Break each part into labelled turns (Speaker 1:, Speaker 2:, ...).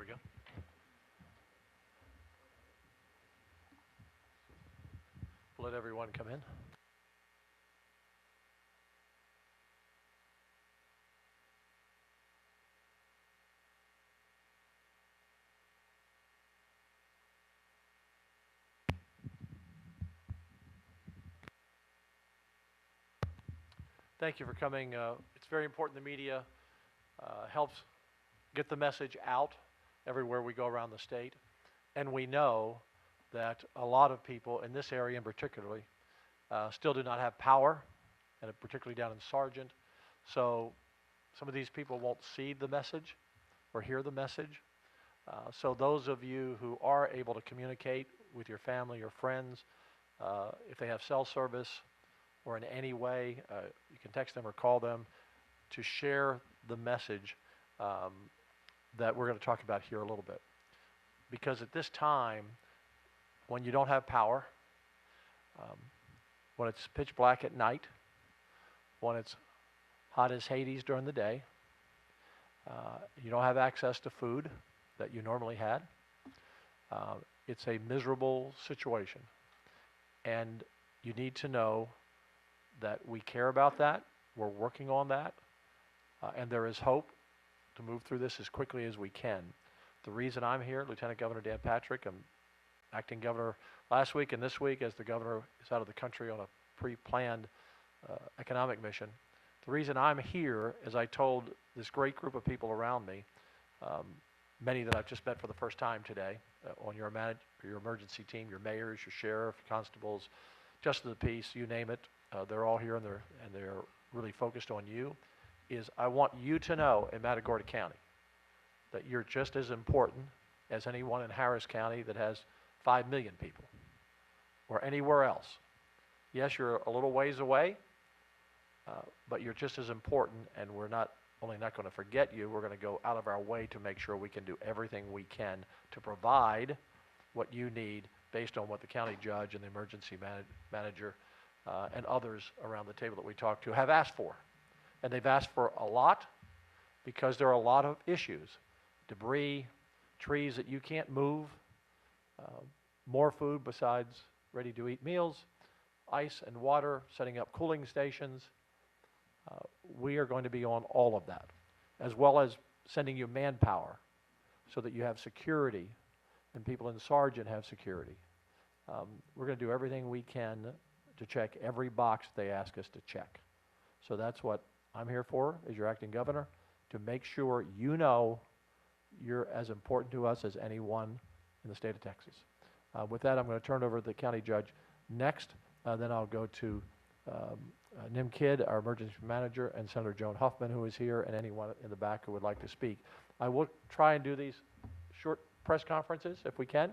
Speaker 1: we go. Let everyone come in. Thank you for coming. It's very important the media helps get the message out everywhere we go around the state. And we know that a lot of people in this area in particularly still do not have power, and particularly down in Sargent. So some of these people won't see the message or hear the message. So those of you who are able to communicate with your family or friends, if they have cell service or in any way, you can text them or call them to share the message that we're going to talk about here a little bit. Because at this time, when you don't have power, when it's pitch black at night, when it's hot as Hades during the day, you don't have access to food that you normally had. It's a miserable situation. And you need to know that we care about that, we're working on that, and there is hope to move through this as quickly as we can. The reason I'm here, Lieutenant Governor Dan Patrick, I'm acting governor last week and this week as the governor is out of the country on a pre-planned economic mission. The reason I'm here is I told this great group of people around me, many that I've just met for the first time today, on your emergency team, your mayors, your sheriff, constables, justice of the peace, you name it, they're all here and they're really focused on you, is I want you to know in Matagorda County that you're just as important as anyone in Harris County that has 5 million people or anywhere else. Yes, you're a little ways away, but you're just as important, and we're not only not going to forget you, we're going to go out of our way to make sure we can do everything we can to provide what you need based on what the county judge and the emergency manager and others around the table that we talked to have asked for. And they've asked for a lot because there are a lot of issues. Debris, trees that you can't move, more food besides ready-to-eat meals, ice and water, setting up cooling stations. We are going to be on all of that, as well as sending you manpower so that you have security and people in Sargent have security. We're going to do everything we can to check every box they ask us to check. So that's what I'm here for as your acting governor, to make sure you know you're as important to us as anyone in the state of Texas. With that, I'm going to turn it over to the county judge next. Then I'll go to Nim Kidd, our emergency manager, and Senator Joan Huffman, who is here, and anyone in the back who would like to speak. I will try and do these short press conferences if we can,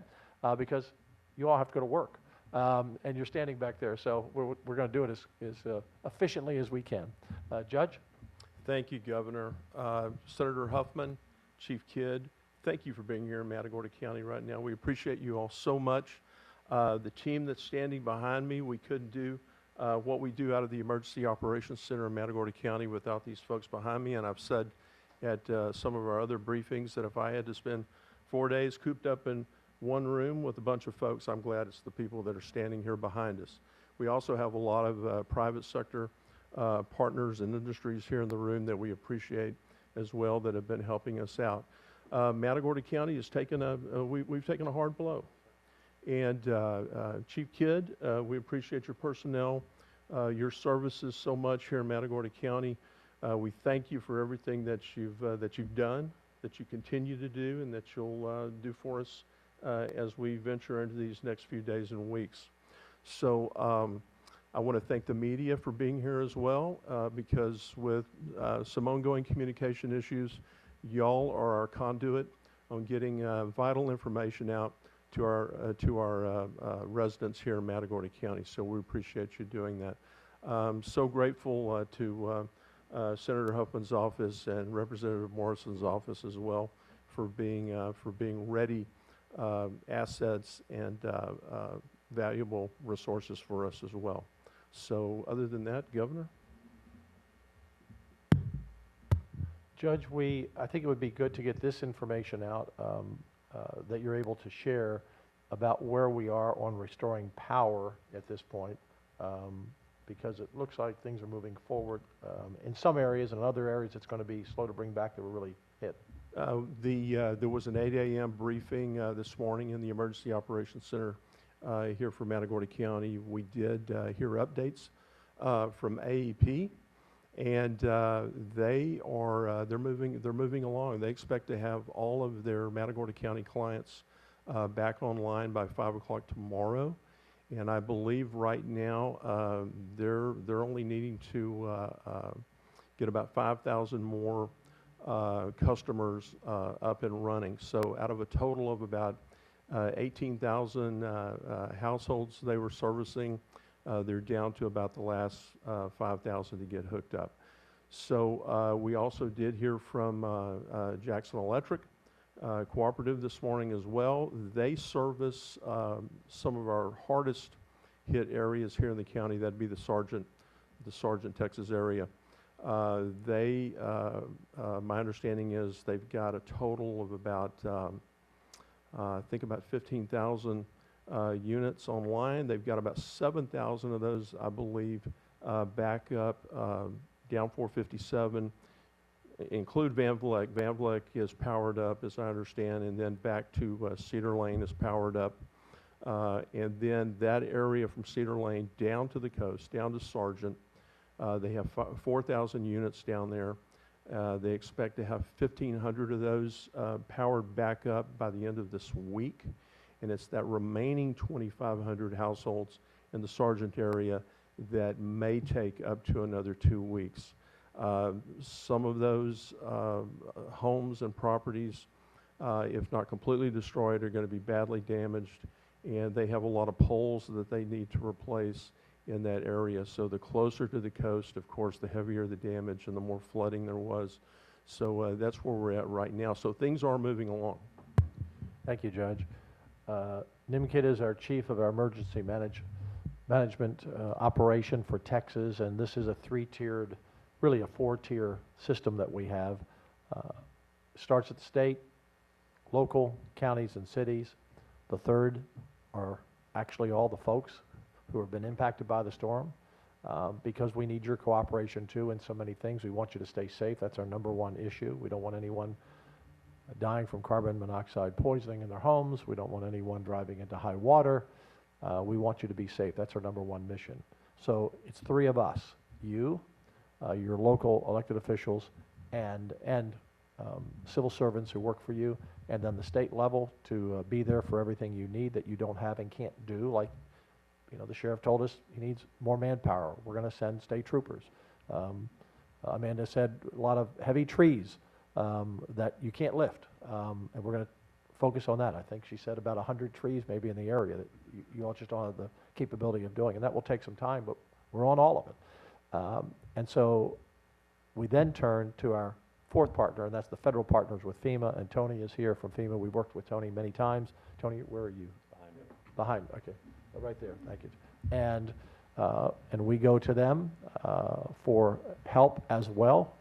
Speaker 1: because you all have to go to work. And you're standing back there, so we're going to do it as efficiently as we can. Judge?
Speaker 2: Thank you, Governor. Senator Huffman, Chief Kidd, thank you for being here in Matagorda County right now. We appreciate you all so much. The team that's standing behind me, we couldn't do what we do out of the Emergency Operations Center in Matagorda County without these folks behind me. And I've said at some of our other briefings that if I had to spend 4 days cooped up in one room with a bunch of folks, I'm glad it's the people that are standing here behind us. We also have a lot of private sector partners and industries here in the room that we appreciate as well that have been helping us out. Matagorda County has taken we've taken a hard blow. And Chief Kidd, we appreciate your personnel, your services so much here in Matagorda County. We thank you for everything that you've done, that you continue to do, and that you'll do for us as we venture into these next few days and weeks. So I want to thank the media for being here as well, because with some ongoing communication issues, y'all are our conduit on getting vital information out to our residents here in Matagorda County. So we appreciate you doing that. So grateful to Senator Huffman's office and Representative Morrison's office as well for being ready assets and valuable resources for us as well. So other than that, Governor?
Speaker 1: Judge, I think it would be good to get this information out that you're able to share about where we are on restoring power at this point, because it looks like things are moving forward in some areas, and in other areas it's going to be slow to bring back that were really hit.
Speaker 2: There was an 8 a.m. briefing this morning in the Emergency Operations Center here for Matagorda County. We did hear updates from AEP, and they're moving along. They expect to have all of their Matagorda County clients back online by 5 o'clock tomorrow. And I believe right now they're only needing to get about 5,000 more customers up and running. So out of a total of about 18,000 households they were servicing, they're down to about the last 5,000 to get hooked up. So we also did hear from Jackson Electric Cooperative this morning as well. They service some of our hardest hit areas here in the county. That'd be the Sargent, Texas area. My understanding is they've got a total of about, I think about 15,000 units online. They've got about 7,000 of those, I believe, back up down 457. Include Van Vleck. Van Vleck is powered up, as I understand, and then back to Cedar Lane is powered up. And then that area from Cedar Lane down to the coast, down to Sargent, they have 4,000 units down there. They expect to have 1,500 of those powered back up by the end of this week. And it's that remaining 2,500 households in the Sargent area that may take up to another 2 weeks. Some of those homes and properties, if not completely destroyed, are going to be badly damaged, and they have a lot of poles that they need to replace in that area. So the closer to the coast, of course, the heavier the damage and the more flooding there was. So that's where we're at right now. So things are moving along.
Speaker 1: Thank you, Judge. Nimkid is our chief of our emergency management operation for Texas, and this is a three-tiered, really a four-tier system that we have. Starts at the state, local, counties, and cities. The third are actually all the folks who have been impacted by the storm, because we need your cooperation too in so many things. We want you to stay safe. That's our number one issue. We don't want anyone dying from carbon monoxide poisoning in their homes. We don't want anyone driving into high water. We want you to be safe. That's our number one mission. So it's three of us, you, your local elected officials, and civil servants who work for you, and then the state level to be there for everything you need that you don't have and can't do. Like, you know, the sheriff told us he needs more manpower. We're going to send state troopers. Amanda said a lot of heavy trees that you can't lift, and we're going to focus on that. I think she said about 100 trees maybe in the area that you all just don't have the capability of doing, and that will take some time, but we're on all of it. And so we then turn to our fourth partner, and that's the federal partners with FEMA, and Tony is here from FEMA. We've worked with Tony many times. Tony, where are you? Behind me. Behind me, okay. Right there, thank you. And we go to them for help as well,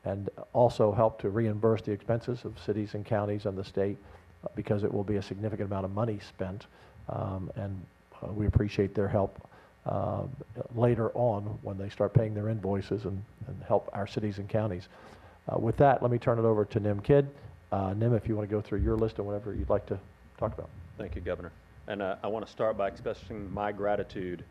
Speaker 1: and also help to reimburse the expenses of cities and counties and the state, because it will be a significant amount of money spent, and we appreciate their help later on when they start paying their invoices and help our cities and counties. With that, let me turn it over to Nim Kidd. Nim, if you want to go through your list and whatever you'd like to talk about.
Speaker 3: Thank you, Governor. And I want to start by expressing my gratitude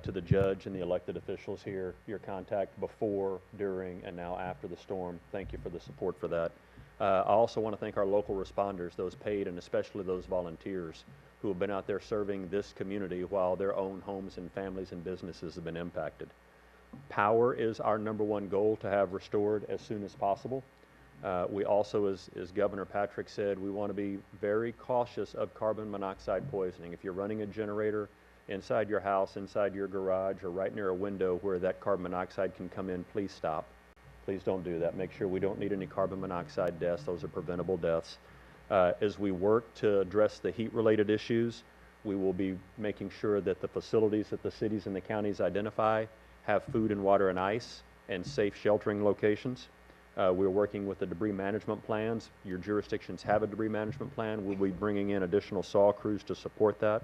Speaker 3: to the judge and the elected officials here, your contact before, during, and now after the storm. Thank you for the support for that. I also want to thank our local responders, those paid and especially those volunteers who have been out there serving this community while their own homes and families and businesses have been impacted. Power is our number one goal to have restored as soon as possible. We also, as Governor Patrick said, we want to be very cautious of carbon monoxide poisoning. If you're running a generator inside your house, inside your garage, or right near a window where that carbon monoxide can come in, please stop. Please don't do that. Make sure we don't need any carbon monoxide deaths. Those are preventable deaths. As we work to address the heat-related issues, we will be making sure that the facilities that the cities and the counties identify have food and water and ice and safe sheltering locations. We're working with the debris management plans. Your jurisdictions have a debris management plan. We'll be bringing in additional saw crews to support that.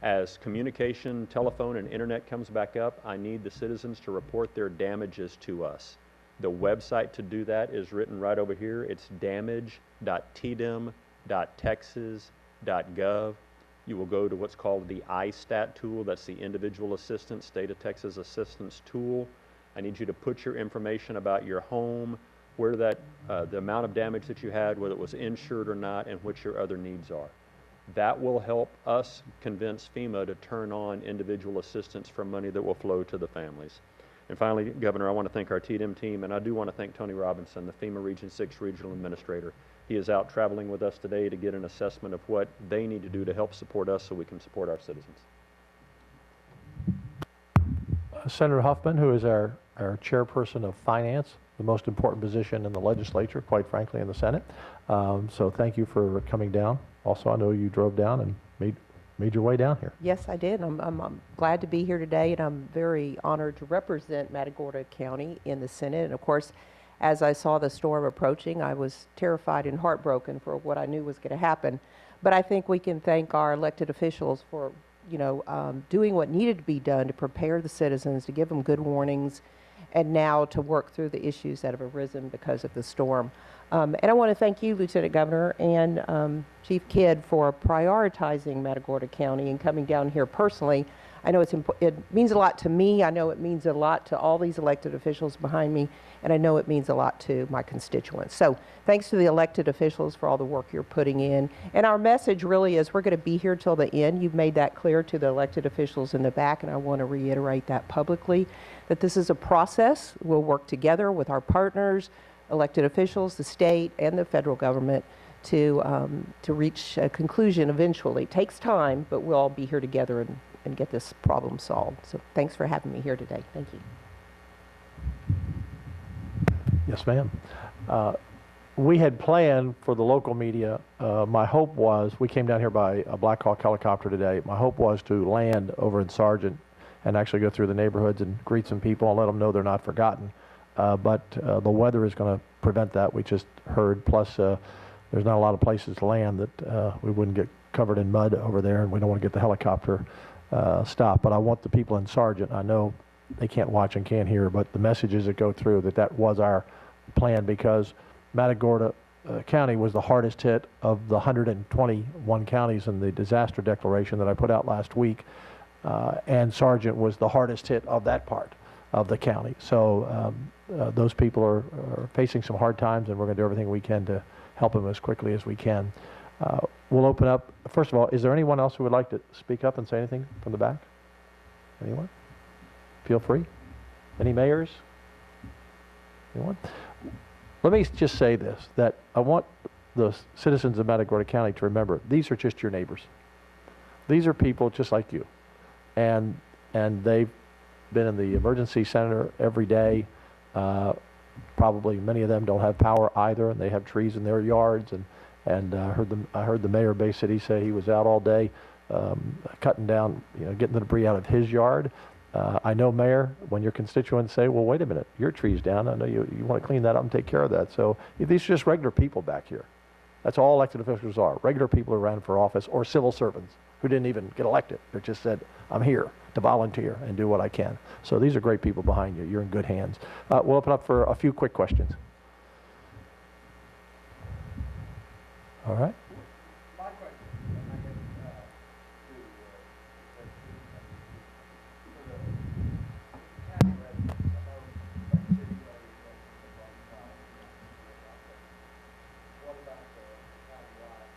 Speaker 3: As communication, telephone, and internet comes back up, I need the citizens to report their damages to us. The website to do that is written right over here. It's damage.tdm.texas.gov. You will go to what's called the ISTAT tool. That's the Individual Assistance, State of Texas Assistance tool. I need you to put your information about your home, where that, the amount of damage that you had, whether it was insured or not, and what your other needs are. That will help us convince FEMA to turn on individual assistance for money that will flow to the families. And finally, Governor, I want to thank our TDM team, and I do want to thank Tony Robinson, the FEMA Region 6 Regional Administrator. He is out traveling with us today to get an assessment of what they need to do to help support us so we can support our citizens.
Speaker 1: Senator Huffman, who is our chairperson of finance, the most important position in the legislature, quite frankly, in the Senate. So thank you for coming down. Also, I know you drove down and made your way down here.
Speaker 4: Yes, I did. I'm glad to be here today, and I'm very honored to represent Matagorda County in the Senate. And of course, as I saw the storm approaching, I was terrified and heartbroken for what I knew was going to happen. But I think we can thank our elected officials for, doing what needed to be done to prepare the citizens, to give them good warnings, and now to work through the issues that have arisen because of the storm. And I want to thank you, Lieutenant Governor, and Chief Kidd for prioritizing Matagorda County and coming down here personally. I know it means a lot to me. I know it means a lot to all these elected officials behind me, and I know it means a lot to my constituents. So thanks to the elected officials for all the work you're putting in. And our message really is we're going to be here till the end. You've made that clear to the elected officials in the back, and I want to reiterate that publicly, that this is a process. We'll work together with our partners, elected officials, the state, and the federal government to reach a conclusion eventually. It takes time, but we'll all be here together and get this problem solved. So thanks for having me here today. Thank you.
Speaker 1: Yes, ma'am. We had planned for the local media, my hope was, we came down here by a Black Hawk helicopter today. My hope was to land over in Sargent and actually go through the neighborhoods and greet some people and let them know they're not forgotten. But the weather is going to prevent that, we just heard. Plus, there's not a lot of places to land that we wouldn't get covered in mud over there, and we don't want to get the helicopter stopped. But I want the people in Sargent, I know they can't watch and can't hear, but the messages that go through that was our plan, because Matagorda County was the hardest hit of the 121 counties in the disaster declaration that I put out last week, and Sargent was the hardest hit of that part of the county. So those people are facing some hard times, and we're going to do everything we can to help them as quickly as we can. We'll open up. First of all, is there anyone else who would like to speak up and say anything from the back? Anyone? Feel free. Any mayors? Anyone? Let me just say this, that I want the citizens of Matagorda County to remember, these are just your neighbors. These are people just like you. And they've been in the emergency center every day. Probably many of them don't have power either, and they have trees in their yards. And I heard the mayor of Bay City say he was out all day cutting down, getting the debris out of his yard. I know, Mayor, when your constituents say, well, wait a minute, your tree's down, I know you want to clean that up and take care of that. So these are just regular people back here. That's all elected officials are, regular people who ran for office, or civil servants who didn't even get elected. They just said, I'm here to volunteer and do what I can. So these are great people behind you. You're in good hands. We'll open up for a few quick questions. All right.
Speaker 5: My question, county residents, I know like city residents what about the countywide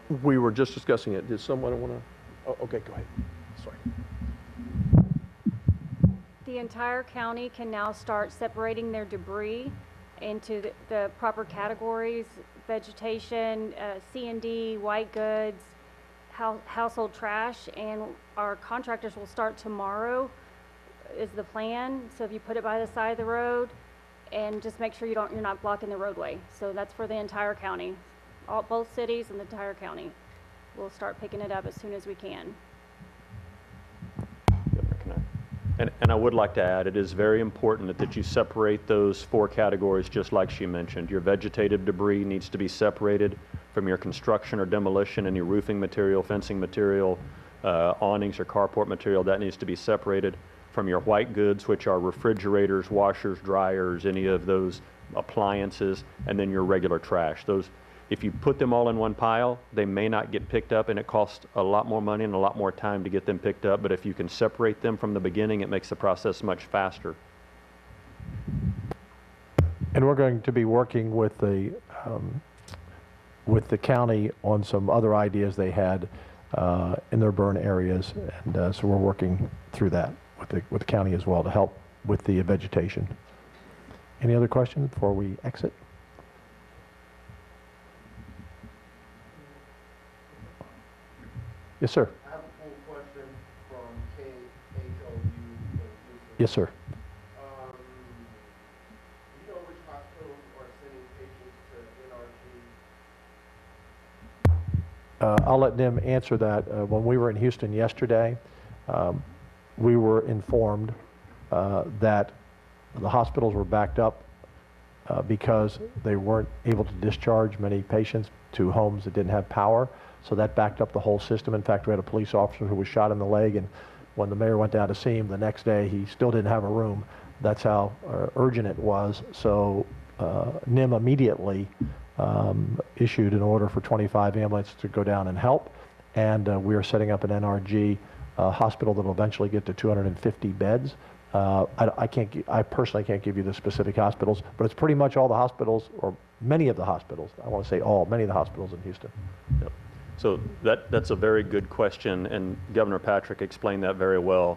Speaker 5: situation?
Speaker 2: We were just discussing it. Did someone want to? Oh, okay, go ahead. Sorry.
Speaker 6: The entire county can now start separating their debris into the proper categories: vegetation, C&D, white goods, household trash, and our contractors will start tomorrow is the plan. So if you put it by the side of the road, and just make sure you're not blocking the roadway. So that's for the entire county. Both cities and the entire county. We'll start picking it up as soon as we can.
Speaker 3: And I would like to add, it is very important that you separate those 4 categories, just like she mentioned. Your vegetative debris needs to be separated from your construction or demolition, any roofing material, fencing material, awnings or carport material, that needs to be separated from your white goods, which are refrigerators, washers, dryers, any of those appliances, and then your regular trash. Those, if you put them all in one pile, they may not get picked up, and it costs a lot more money and a lot more time to get them picked up. But if you can separate them from the beginning, it makes the process much faster.
Speaker 1: And we're going to be working with the county on some other ideas they had in their burn areas, and so we're working through that with the county as well to help with the vegetation. Any other questions before we exit? Yes, sir.
Speaker 5: I have a full question from KHOU in Houston.
Speaker 1: Yes, sir.
Speaker 5: Do you know which hospitals are sending patients to NRG?
Speaker 1: I'll let Nim answer that. When we were in Houston yesterday, we were informed that the hospitals were backed up because they weren't able to discharge many patients to homes that didn't have power. So that backed up the whole system. In fact, we had a police officer who was shot in the leg, and when the mayor went down to see him the next day, he still didn't have a room. That's how urgent it was. So NIM immediately issued an order for 25 ambulances to go down and help, and we are setting up an NRG hospital that will eventually get to 250 beds. I personally can't give you the specific hospitals, but it's pretty much all the hospitals, or many of the hospitals. I want to say all, many of the hospitals in Houston.
Speaker 3: Yep. So that's a very good question, and Governor Patrick explained that very well.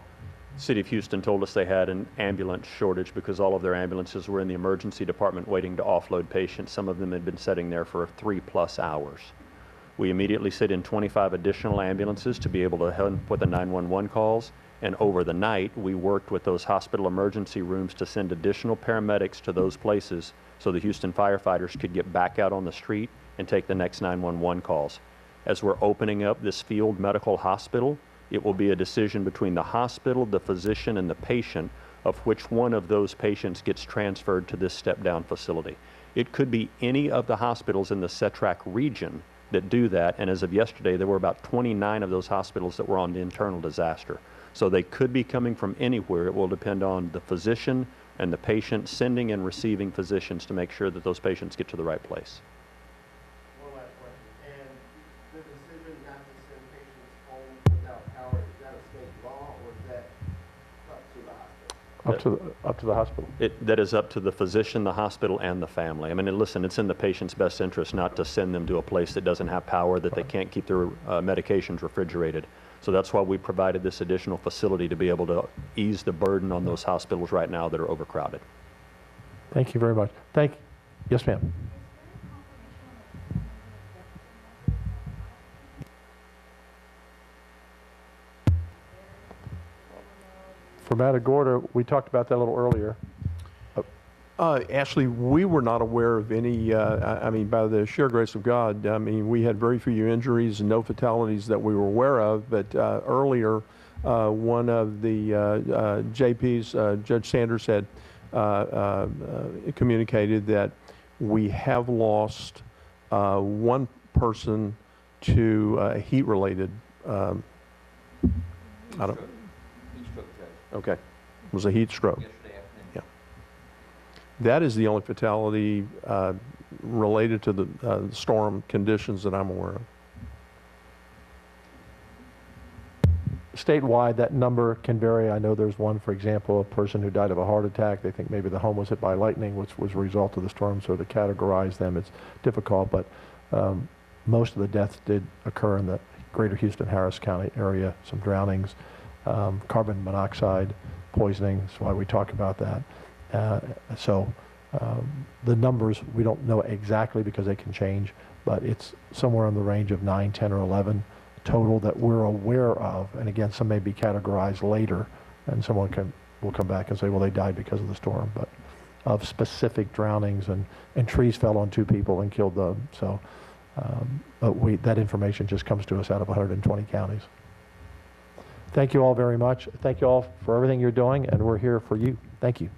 Speaker 3: City of Houston told us they had an ambulance shortage because all of their ambulances were in the emergency department waiting to offload patients. Some of them had been sitting there for 3+ hours. We immediately set in 25 additional ambulances to be able to help with the 911 calls, and over the night we worked with those hospital emergency rooms to send additional paramedics to those places so the Houston firefighters could get back out on the street and take the next 911 calls. As we're opening up this field medical hospital, it will be a decision between the hospital, the physician, and the patient of which one of those patients gets transferred to this step-down facility. It could be any of the hospitals in the CETRAC region that do that, and as of yesterday, there were about 29 of those hospitals that were on the internal disaster. So they could be coming from anywhere. It will depend on the physician and the patient sending and receiving physicians to make sure that those patients get to the right place.
Speaker 5: One last question. And the decision not to send patients home without power, is that a state law or is that up to the hospital?
Speaker 1: Up to the hospital.
Speaker 3: That is up to the physician, the hospital, and the family. I mean, listen, it's in the patient's best interest not to send them to a place that doesn't have power, that they can't keep their medications refrigerated. So that's why we provided this additional facility to be able to ease the burden on those hospitals right now that are overcrowded.
Speaker 1: Thank you very much. Yes, ma'am. For Matagorda, we talked about that a little earlier.
Speaker 2: Ashley, we were not aware of any, I mean, by the sheer grace of God, I mean, we had very few injuries and no fatalities that we were aware of, but earlier, one of the JPs, Judge Sanders, had communicated that we have lost one person to heat-related, I don't,
Speaker 7: Heat stroke, Judge.
Speaker 2: okay, it was a heat stroke.
Speaker 7: Yesterday afternoon.
Speaker 2: Yeah. That is the only fatality related to the storm conditions that I'm aware of.
Speaker 1: Statewide, that number can vary. I know there's one, for example, a person who died of a heart attack. They think maybe the home was hit by lightning, which was a result of the storm, so to categorize them, it's difficult, but most of the deaths did occur in the greater Houston, Harris County area, some drownings, carbon monoxide poisoning, that's why we talk about that. So the numbers, we don't know exactly because they can change, but it's somewhere in the range of 9, 10, or 11 total that we're aware of. And again, some may be categorized later, and someone will come back and say, well, they died because of the storm, but of specific drownings, and trees fell on 2 people and killed them. So, but that information just comes to us out of 120 counties. Thank you all very much. Thank you all for everything you're doing, and we're here for you. Thank you.